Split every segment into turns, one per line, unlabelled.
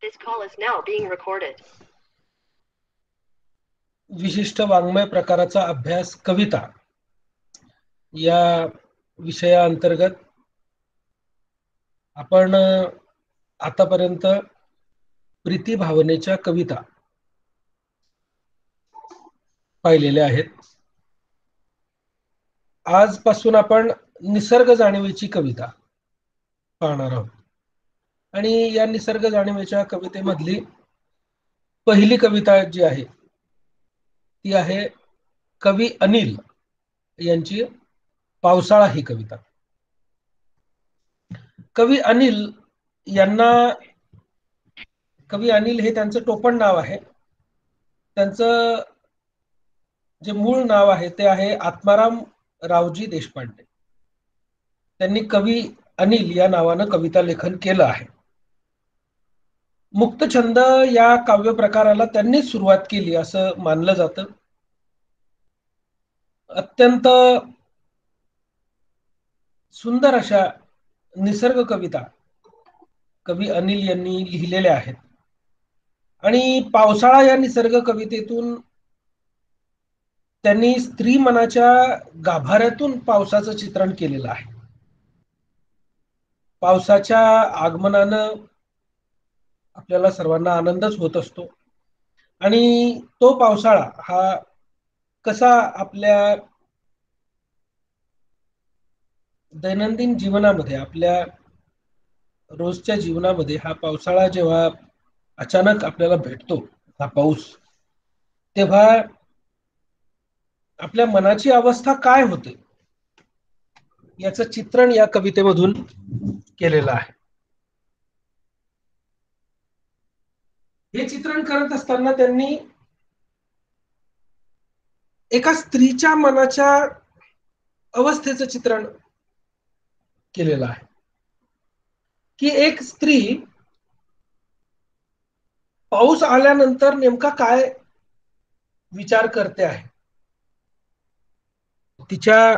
This call is now being recorded.
विशिष्ट वाङ्मय प्रकाराचा अभ्यास कविता या विषयाअंतर्गत आपण आतापर्यंत प्रीती भावनेच्या कविता पाहिलेल्या आहेत. आजपासून आपण निसर्ग जाणीवेची कविता पाहणार आहोत आणि या निसर्ग जाणीवेच्या कवितेमधली पहिली कविता जी आहे ती आहे कवी अनिल यांची पावसाळा ही कविता. कवी अनिल हे त्यांचं टोपण नाव आहे. त्यांचं जे मूळ नाव आहे ते आहे आत्माराम रावजी देशपांडे. त्यांनी कवी अनिल या नावानं कविता लेखन केलं आहे. मुक्तछंद या काव्य प्रकाराला त्यांनी सुरुवात केली असं मानलं जातं. अत्यंत सुंदर अशा निसर्ग कविता कवी अनिल यांनी लिहिलेल्या आहेत आणि पावसाळा या निसर्ग कवितेतून त्यांनी स्त्री मनाच्या गाभाऱ्यातून पावसाचं चित्रण केलेलं आहे. पावसाच्या आगमनानं आपल्याला सर्वांना आनंदच होत असतो आणि तो पावसाळा हा कसा आपल्या दैनंदिन जीवनामध्ये आपल्या रोजच्या जीवनामध्ये हा पावसाळा जेव्हा अचानक आपल्याला भेटतो हा पाऊस, तेव्हा आपल्या मनाची अवस्था काय होते याचं चित्रण या कवितेमधून केलेलं आहे. हे चित्रण करत असताना त्यांनी एका स्त्रीच्या मनाच्या अवस्थेचं चित्रण केलेलं आहे की एक स्त्री पाऊस आल्यानंतर नेमका काय विचार करते आहे, तिच्या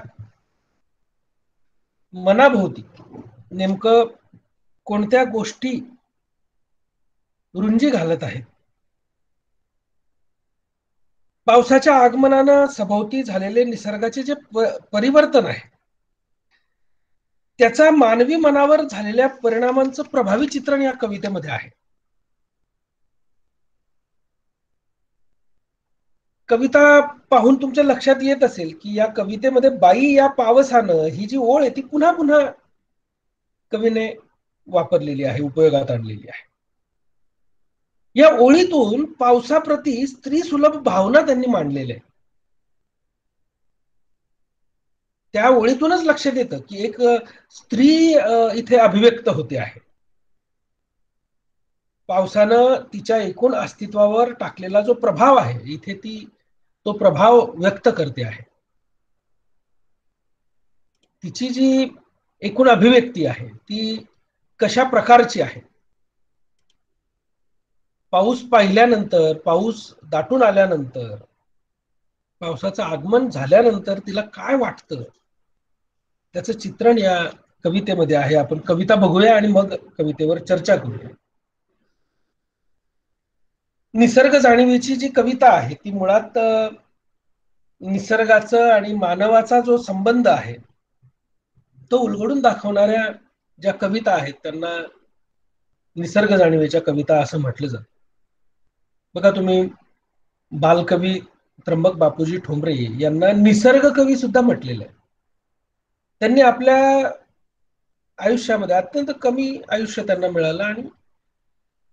मनाभोवती नेमकं कोणत्या गोष्टी रुंजी घालत आहेत. पावसाच्या आगमनानं सभोवती झालेले निसर्गाचे जे परिवर्तन आहे त्याचा मानवी मनावर झालेल्या परिणामांचं प्रभावी चित्रण या कवितेमध्ये आहे. कविता पाहून तुमच्या लक्षात येत असेल की या कवितेमध्ये बाई या पावसानं ही जी ओळ आहे ती पुन्हा पुन्हा कवीने वापरलेली आहे, उपयोगात आणलेली आहे. या ओळीतून पावसाप्रती स्त्री सुलभ भावना त्यांनी मांडलेल्या आहे. त्या ओळीतूनच लक्षात येतं की एक स्त्री इथे अभिव्यक्त होते आहे. पावसानं तिच्या एकूण अस्तित्वावर टाकलेला जो प्रभाव आहे इथे ती तो प्रभाव व्यक्त करते आहे. तिची जी एकूण अभिव्यक्ती आहे ती कशा प्रकारची आहे, पाऊस पाहिल्यानंतर, पाऊस दाटून आल्यानंतर, पावसाचं आगमन झाल्यानंतर तिला काय वाटतं त्याचं चित्रण या कवितेमध्ये आहे. आपण कविता बघूया आणि मग कवितेवर चर्चा करूया. निसर्ग जाणीवेची जी कविता आहे ती मुळात निसर्गाचं आणि मानवाचा जो संबंध आहे तो उलगडून दाखवणाऱ्या ज्या कविता आहेत त्यांना निसर्ग जाणीवेच्या कविता असं म्हटलं जातं. बघा, तुम्ही बालकवी त्र्यंबक बापूजी ठोंबरे यांना निसर्ग कवी सुद्धा म्हटलेलं आहे. त्यांनी आपल्या आयुष्यामध्ये अत्यंत कमी आयुष्य त्यांना मिळालं आणि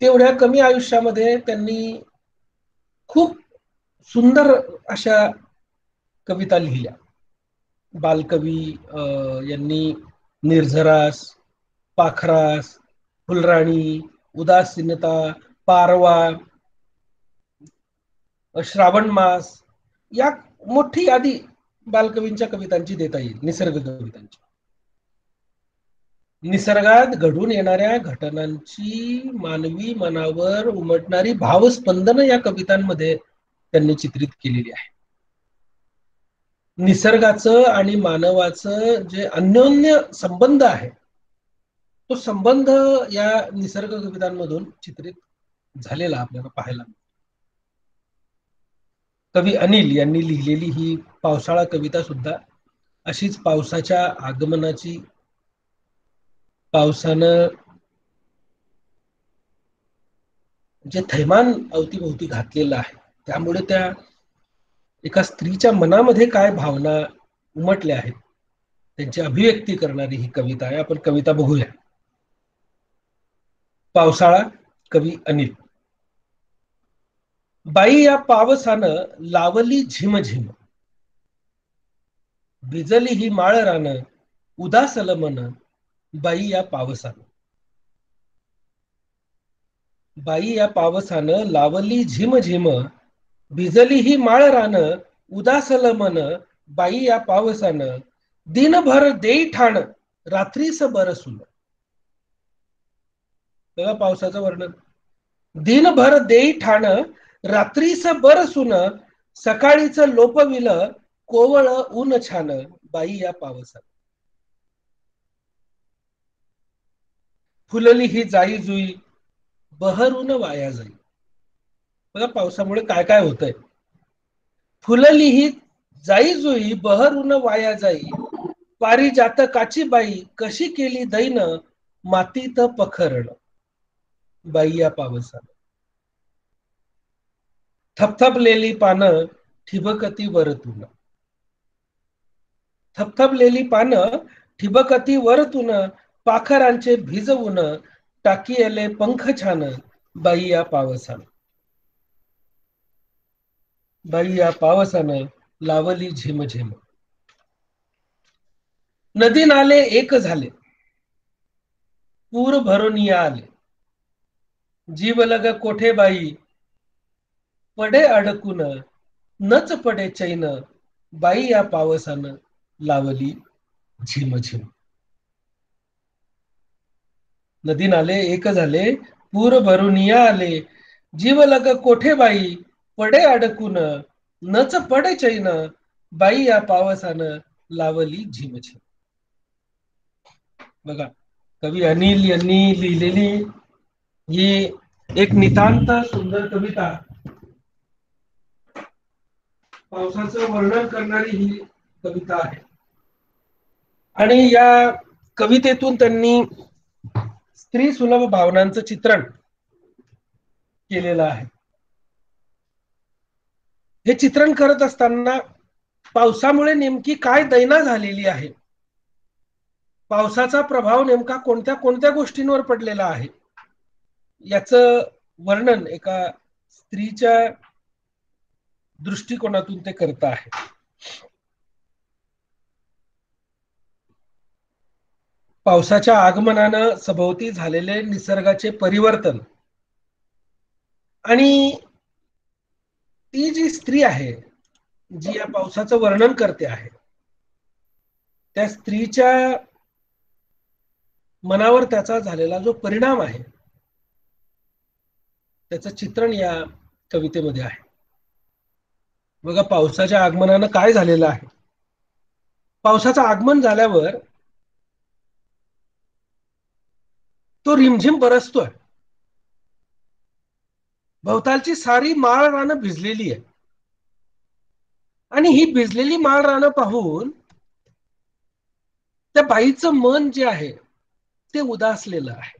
तेवढ्या कमी आयुष्यामध्ये त्यांनी खूप सुंदर अशा कविता लिहिल्या. बालकवी यांनी निर्झरास, पाखरास, फुलराणी, उदासीनता, पारवा, श्रावण मास या मोठी यादी बालकवींच्या कवितांची देता येईल. निसर्ग कवितांची निसर्गात घडून येणाऱ्या घटनांची मानवी मनावर उमटणारी भावस्पंदन या कवितांमध्ये त्यांनी चित्रित केलेली आहे. निसर्गाचं आणि मानवाचं जे अन्योन्य संबंध आहे तो संबंध या निसर्ग कवितांमधून चित्रित झालेला आपल्याला पाहायला मिळतो. कवी अनिल यांनी लिहिलेली ही पावसाळा कविता सुद्धा अशीच पावसाच्या आगमनाची, पावसानं जे थैमान अवतीभोवती घातलेलं आहे, त्यामुळे त्या एका स्त्रीच्या मनामध्ये काय भावना उमटल्या आहेत त्यांची अभिव्यक्ती करणारी ही कविता आहे. आपण कविता बघूया. पावसाळा, कवी अनिल. बाई या पावसानं लावली झिमझिम, भिजली ही माळ रानं, उदासलं मन, बाई या पावसानं. बाई या पावसानं लावली झिमझिम, भिजली ही माळ रानं, उदासलं मन, बाई या पावसानं. दिनभर देई ठाण, रात्रीस बरसून. बघा पावसाचं वर्णन. दिनभर देई ठाण, रात्रीस बरसून, सकाळीच लोपविल कोवळ ऊन छान, बाई या पावसानं. फुलली ही जाई जुई, बहरून वाया जाई. बघा पावसामुळे काय काय होतंय. फुलली ही जाई जुई, बहरून वाया जाई, पारिजातकाची बाई कशी केली दैन, मातीत पखरण, बाई या पावसानं. थपथपलेली पानं ठिबकती वरतून, थपथपलेली पानं ठिबकती वरतून, पाखरांचे भिजवून टाकीले पंख छान, बाई या पावसानं. बाई या पावसानं लावली झिमझिम. नदी नाले एक झाले, पूर भरून या आले, जीवलग कोठे बाई पडे अडकून, नच पडे चैन, बाई या पावसानं लावली झिमझिम. नदी नाले एक झाले, पूर भरून या आले, जीवलग कोठे बाई पडे अडकून, नच पडे चैन, बाई या पावसानं लावली झिमझिम. बघा कवी अनिल यांनी लिहिलेली ही एक नितांत सुंदर कविता, पावसाचं वर्णन करणारी ही कविता आहे. आणि या कवितेतून त्यांनी स्त्री सुलभ भावनांचं चित्रण केलेलं आहे. हे चित्रण करत असताना पावसामुळे नेमकी काय दैना झालेली आहे, पावसाचा प्रभाव नेमका कोणत्या कोणत्या गोष्टींवर पडलेला आहे, याचं वर्णन एका स्त्रीच्या दृष्टिकोनातून ते करत आहे. पावसाच्या आगमनानं सभोवती झालेले निसर्गाचे परिवर्तन आणि ती जी स्त्री आहे जी या पावसाचं वर्णन करते आहे, त्या स्त्रीच्या मनावर त्याचा झालेला जो परिणाम आहे त्याचं चित्रण या कवितेमध्ये आहे. बघा पावसाच्या आगमनानं काय झालेलं आहे. पावसाचं आगमन झाल्यावर तो रिमझिम बरसतोय, भोवतालची सारी माळ रानं भिजलेली आहे आणि ही भिजलेली माळ रानं पाहून त्या बाईचं मन जे आहे ते उदासलेलं आहे.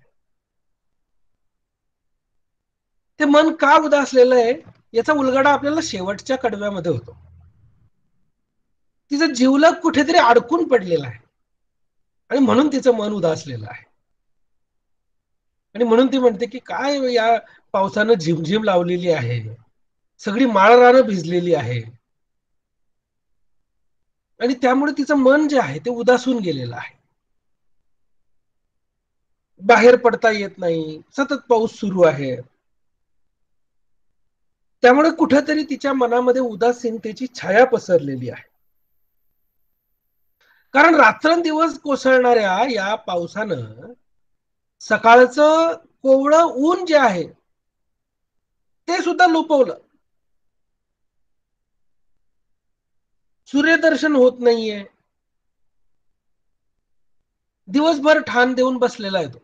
ते मन का उदासलेलं आहे याचा उलगडा आपल्याला शेवटच्या कडव्यामध्ये होतो. तिचं जीवलग कुठेतरी अडकून पडलेलं आहे आणि म्हणून तिचं मन उदासलेलं आहे. आणि म्हणून ती म्हणते की काय या पावसानं झिमझिम लावलेली आहे, सगळी माळ रानं भिजलेली आहे आणि त्यामुळे तिचं मन जे आहे ते उदासून गेलेलं आहे. बाहेर पडता येत नाही, सतत पाऊस सुरू आहे, त्यामुळे कुठेतरी तिच्या मनामध्ये उदासीनतेची छाया पसरलेली आहे. कारण रात्रंदिवस कोसळणाऱ्या या पावसानं सकाळचं कोवळं ऊन जे आहे ते सुद्धा लुपवलं. सूर्यदर्शन होत नाहीये, दिवसभर ठाण देऊन बसलेला आहे तो,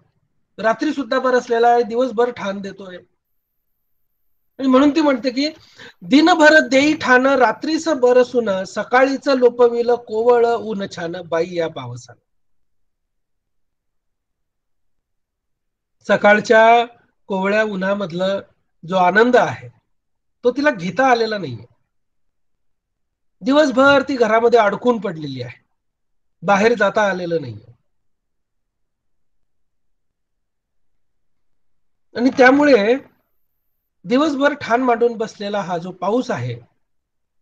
रात्री सुद्धा बरसलेला आहे, दिवसभर ठाण देतोय. आणि म्हणून ती म्हणते की दिनभर देई ठाण रात्रीच बरसून सकाळीच लोपविल कोवळ ऊन छान बाई या पावसानं. सकाळच्या कोवळ्या उन्हामधलं जो आनंद आहे तो तिला घेता आलेला नाहीये. दिवसभर ती घरामध्ये अडकून पडलेली आहे, बाहेर जाता आलेलं नाहीये. आणि त्यामुळे दिवसभर ठाण मांडून बसलेला हा जो पाऊस आहे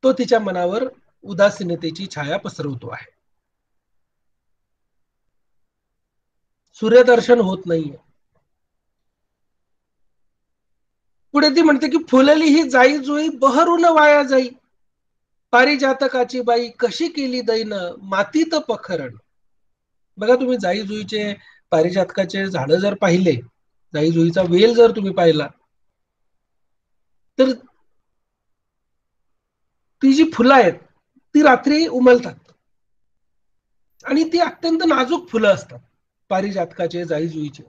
तो तिच्या मनावर उदासीनतेची छाया पसरवतो आहे. सूर्यदर्शन होत नाहीये. पुढे ती म्हणते की फुलली ही जाई जुई बहरून वाया जाई, पारिजातकाची बाई कशी केली दैन मातीत पखरण. बघा तुम्ही जाई जुईचे पारिजातकाचे झाडं जर पाहिले, जाई जुईचा वेल जर तुम्ही पाहिला, तर ती जी फुलं आहेत ती रात्री उमलतात आणि ती अत्यंत नाजूक फुलं असतात पारिजातकाचे, जाई जुईचे.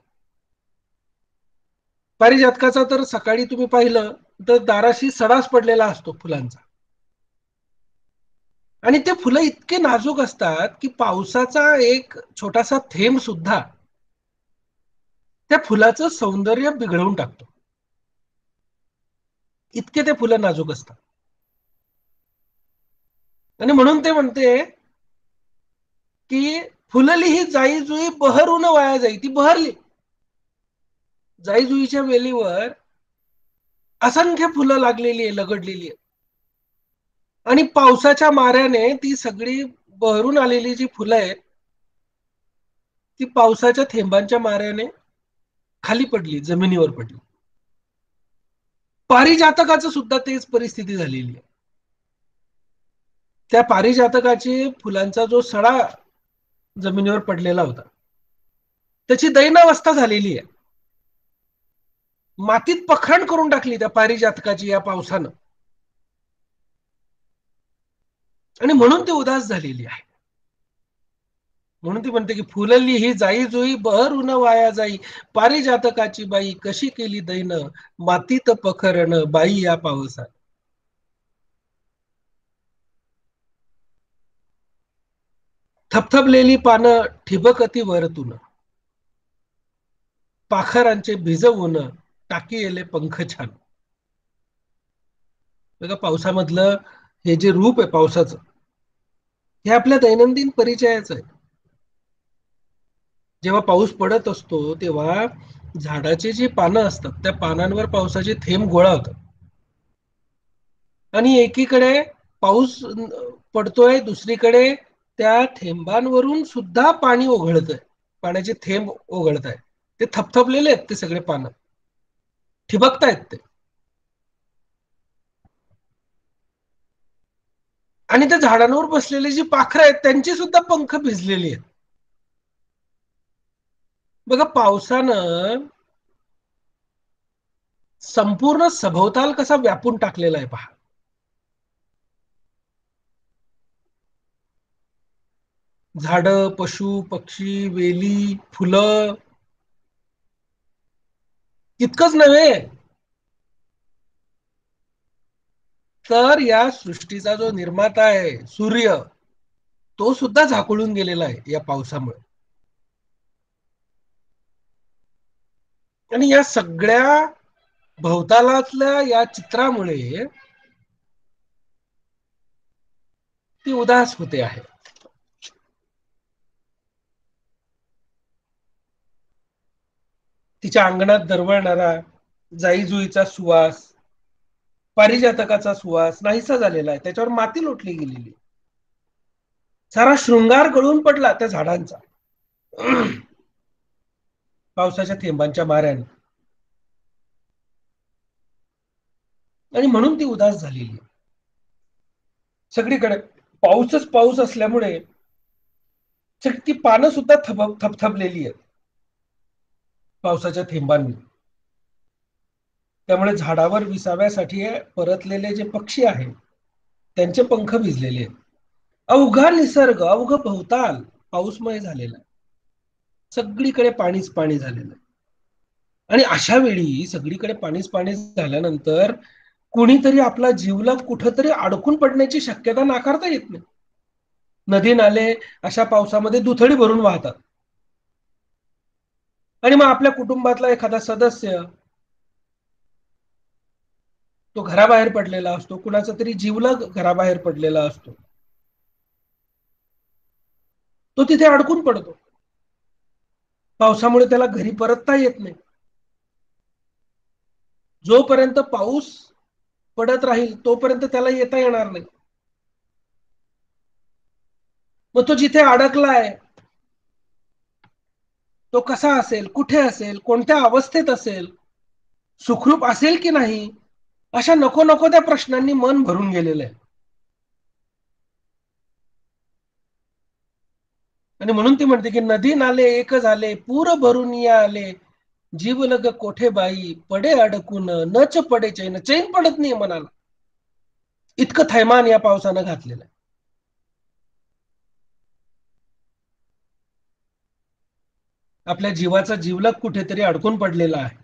पारिजातकाचा तर सकाळी तुम्ही पाहिलं तर दाराशी सडाच पडलेला असतो फुलांचा. आणि ते फुलं इतके नाजूक असतात की पावसाचा एक छोटासा थेंब सुद्धा त्या फुलाचं सौंदर्य बिघडवून टाकतो, इतके ते फुलं नाजूक असतात. आणि म्हणून ते म्हणते की फुलली ही जाई जुई बहरून वाया जाई. ती बहरली. जाई जुईच्या वेलीवर असंख्य फुलं लागलेली आहे, लगडलेली आहे. आणि पावसाच्या माऱ्याने ती सगळी बहरून आलेली जी फुलं आहेत ती पावसाच्या थेंबांच्या माऱ्याने खाली पडली, जमिनीवर पडली. पारिजातकाचं सुद्धा तेच परिस्थिती झालेली आहे. त्या पारिजातकाची फुलांचा जो सडा जमिनीवर पडलेला होता त्याची दैनावस्था झालेली आहे. मातीत पखरण करून टाकली त्या पारिजातकाची या पावसानं. आणि म्हणून ती उदास झालेली आहे. म्हणून ती म्हणते की फुलली ही जाई जुई बहरून वाया जाई, पारिजातकाची बाई कशी केली दैन मातीत पखरण बाई या पावसात. थपथपलेली पानं ठिबकती वरतून, पाखरांचे भिजवून टाकी येले पंख छान. बघा पावसामधलं हे जे रूप आहे पावसाचं, हे आपल्या दैनंदिन परिचयाचं आहे. जेव्हा पाऊस पडत असतो तेव्हा झाडाची जी पानं असतात त्या पानांवर पावसाचे थेंब गोळा होतात आणि एकीकडे पाऊस पडतोय, दुसरीकडे त्या थेंबांवरून सुद्धा पाणी ओघळतंय, पाण्याचे थेंब ओघळत आहे. ते थपथपलेले आहेत, ते सगळे पानं ठिबकतायत ते. आणि त्या झाडांवर बसलेली जी पाखरं आहेत त्यांची सुद्धा पंख भिजलेली आहेत. बघा पावसानं संपूर्ण सभोवताल कसा व्यापून टाकलेला आहे पहा. झाडं, पशु पक्षी, वेली, फुलं, इतकंच नव्हे तर या सृष्टीचा जो निर्माता आहे सूर्य, तो सुद्धा झाकळून गेलेला आहे या पावसामुळे. आणि या सगळ्या भोवतालातल्या या चित्रामुळे ती उदास होते आहे. तिच्या अंगणात दरवळणारा जाई जुईचा सुवास, पारिजातकाचा सुवास नाहीसा झालेला आहे, त्याच्यावर माती लोटली गेलेली. सारा शृंगार गळून पडला त्या झाडांचा पावसाच्या थेंबांच्या माऱ्याने. आणि म्हणून ती उदास झालेली. सगळीकडे पाऊसच पाऊस असल्यामुळे ती पानं सुद्धा थपथपलेली आहेत पावसाच्या थेंबांनी. त्यामुळे झाडावर विसाव्यासाठी परतलेले जे पक्षी आहेत त्यांचे पंख भिजलेले आहेत. अवघा निसर्ग, अवघ भवताल पाऊसमय झालेला आहे. सगळीकडे पाणीच पाणी झालेलं आहे. आणि अशा वेळी सगळीकडे पाणीच पाणी झाल्यानंतर कुणीतरी आपला जीवलग कुठंतरी अडकून पडण्याची शक्यता नाकारता येत नाही. नदी नाले अशा पावसामध्ये दुथडी भरून वाहतात आणि मग आपल्या कुटुंबातला एखादा सदस्य तो घराबाहेर पडलेला असतो, कुणाचा तरी जीवलग घराबाहेर पडलेला असतो, तो तिथे अडकून पडतो. पावसामुळे त्याला घरी परतता येत नाही. जोपर्यंत पाऊस पडत राहील तोपर्यंत त्याला येता येणार नाही. मग तो जिथे अडकलाय तो कसा असेल, कुठे असेल, कोणत्या अवस्थेत असेल, सुखरूप असेल की नाही, अशा नको नको त्या प्रश्नांनी मन भरून गेलेलं आहे. आणि म्हणून ती म्हणते की नदी नाले एक झाले, पूर भरून या आले, जीवलग कोठे बाई, पडे अडकून नच पडे चैन. चैन पडत नाही मनाला, इतकं थैमान या पावसानं घातलेलं आहे. आपल्या जीवाचा जीवलग कुठेतरी अडकून पडलेला आहे.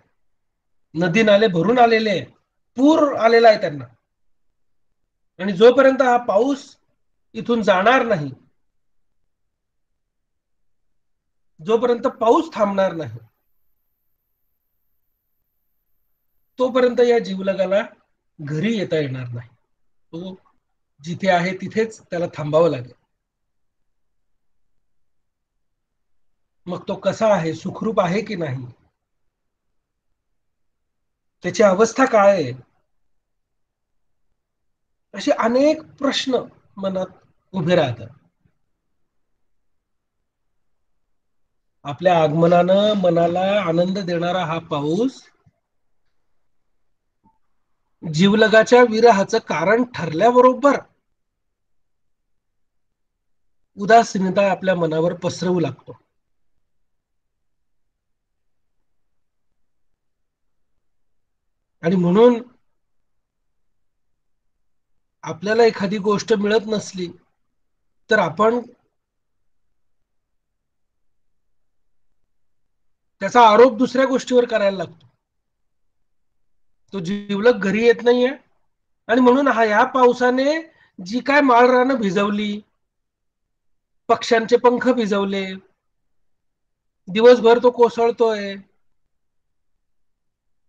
नदी नाले भरून आलेले आहे, पूर आलेला आहे त्यांना. आणि जोपर्यंत हा पाऊस इथून जाणार नाही, जोपर्यंत पाऊस थांबणार नाही, तोपर्यंत या जीवलगाला घरी येता येणार नाही. तो जिथे आहे तिथेच त्याला थांबावं लागेल. मग तो कसा आहे, सुखरूप आहे की नाही, त्याची अवस्था काय आहे, असे अनेक प्रश्न मनात उभे राहतात. आपल्या आगमनानं मनाला आनंद देणारा हा पाऊस जीवलगाच्या विरहाचं कारण ठरल्याबरोबर उदासीनता आपल्या मनावर पसरवू लागतो. आणि म्हणून आपल्याला एखादी गोष्ट मिळत नसली तर आपण त्याचा आरोप दुसऱ्या गोष्टीवर करायला लागतो. तो जीवलग घरी येत नाहीये आणि म्हणून ह्या पावसाने जी काय माळरानं भिजवली, पक्ष्यांचे पंख भिजवले, दिवसभर तो कोसळतोय,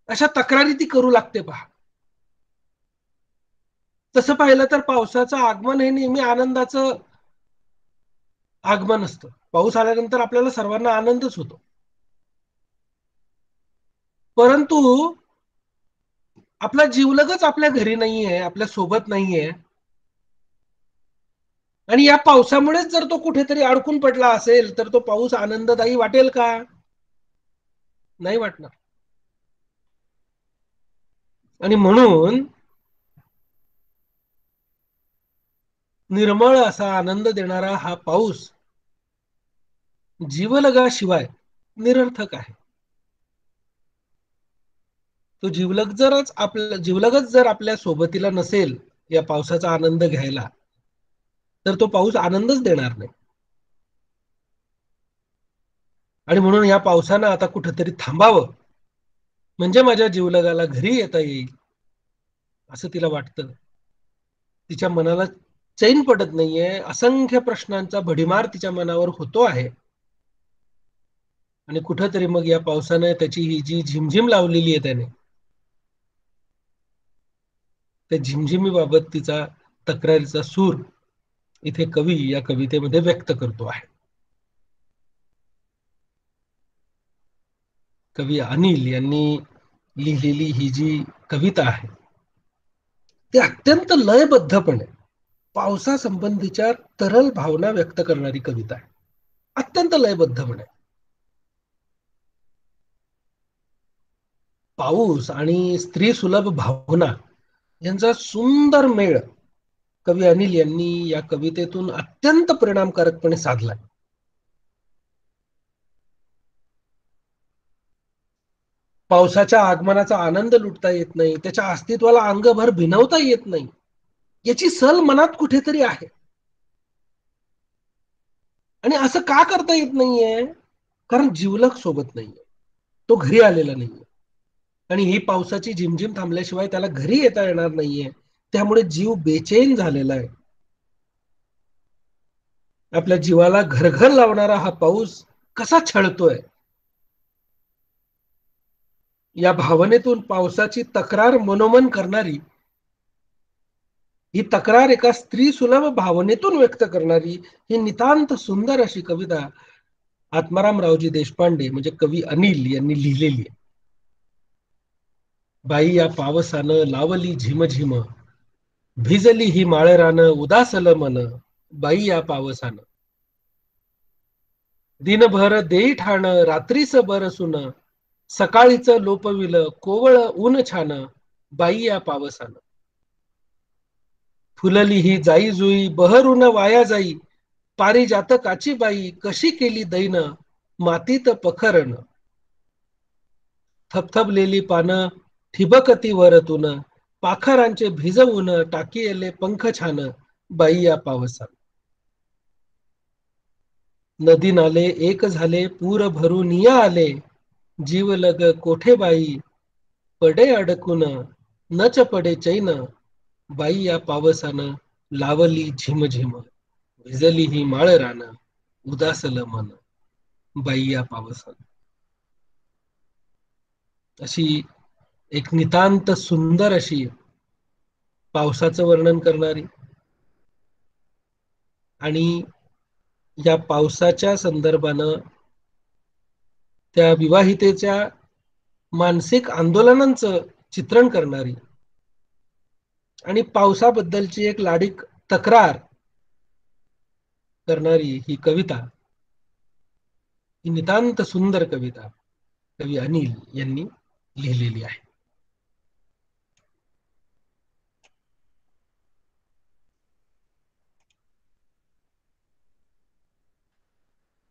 अशा तक्रारी ती करू लागते. पहा, तसं पाहिलं तर पावसाचं आगमन हे नेहमी आनंदाचं आगमन असतं. पाऊस आल्यानंतर आपल्याला सर्वांना आनंदच होतो. परंतु आपला जीवलगच आपल्या घरी नाहीये, आपल्या सोबत नाहीये, आणि या पावसामुळेच जर तो कुठेतरी अडकून पडला असेल तर तो पाऊस आनंददायी वाटेल का? नाही वाटणार. आणि म्हणून निर्मळ असा आनंद देणारा हा पाऊस जीवलगाशिवाय निरर्थक आहे. तो जीवलगच जर आपल्या सोबतीला नसेल या पावसाचा आनंद घ्यायला, तर तो पाऊस आनंदच देणार नाही. आणि म्हणून या पावसानं आता कुठंतरी थांबावं, म्हणजे माझ्या जीवलगाला घरी येता येईल असं तिला वाटतं. तिच्या मनाला चैन पडत नाहीये, असंख्य प्रश्नांचा भडीमार तिच्या मनावर होतो आहे. आणि कुठंतरी मग या पावसानं त्याची ही जी झिमझिम लावलेली आहे त्याने, त्या झिमझिमीबाबत तिचा तक्रारीचा सूर इथे कवी या कवितेमध्ये व्यक्त करतो आहे. कवी अनिल यांनी लिहिलेली ही जी कविता आहे ती अत्यंत लयबद्धपणे पावसासंबंधीच्या तरल भावना व्यक्त करणारी कविता आहे. अत्यंत लयबद्धपणे पाऊस आणि स्त्री सुलभ भावना यांचा सुंदर मेळ कवी अनिल यांनी या कवितेतून अत्यंत परिणामकारकपणे साधलाय. पावसाच्या आगमनाचा आनंद लुटता येत नाही, त्याच्या अस्तित्वाला अंगभर भिनवता येत नाही, याची सल मनात कुठेतरी आहे. आणि असं का करता येत नाहीये? कारण जीवलग सोबत नाहीये, तो घरी आलेला नाहीये. आणि ही पावसाची झिमझिम थांबल्याशिवाय त्याला घरी येता येणार नाहीये. त्यामुळे जीव बेचैन झालेला आहे. आपल्या जीवाला घरघर लावणारा हा पाऊस कसा छळतोय. या भावनेतून पावसाची तक्रार मनोमन करणारी, ही तक्रार एका स्त्री सुलभ भावनेतून व्यक्त करणारी ही नितांत सुंदर अशी कविता आत्मारामरावजी देशपांडे म्हणजे कवी अनिल यांनी लिहिलेली आहे. बाई या पावसानं लावली झिमझिम, भिजली ही माळरानं उदासलं मन. बाई या पावसानं दिनभर देई ठाण रात्रीच बरसुन, सकाळीच लोपविलं कोवळ ऊन छान. बाई या पावसानं फुलली ही जाई जुई बहरून वाया जाई, पारिजातकाची बाई कशी केली दैन. मातीत पखरण थपथपलेली पानं ठिबकती वरतून, पाखरांचे भिजवून टाकीले पंख छान. बाई या पावसानं नदी नाले एक झाले पूर भरून या आले, जीवलग कोठे बाई पडे अडकून, नच पडे चैन. बाई या पावसानं लावली झिमझिम, भिजली ही माळ रान उदासलं मन. बाई या पावसानं अशी एक नितांत सुंदर अशी पावसाचं वर्णन करणारी आणि या पावसाच्या संदर्भानं त्या विवाहितेच्या मानसिक आंदोलनांचं चित्रण करणारी आणि पावसाबद्दलची एक लाडीक तक्रार करणारी ही कविता, ही नितांत सुंदर कविता कवी अनिल यांनी लिहिलेली आहे.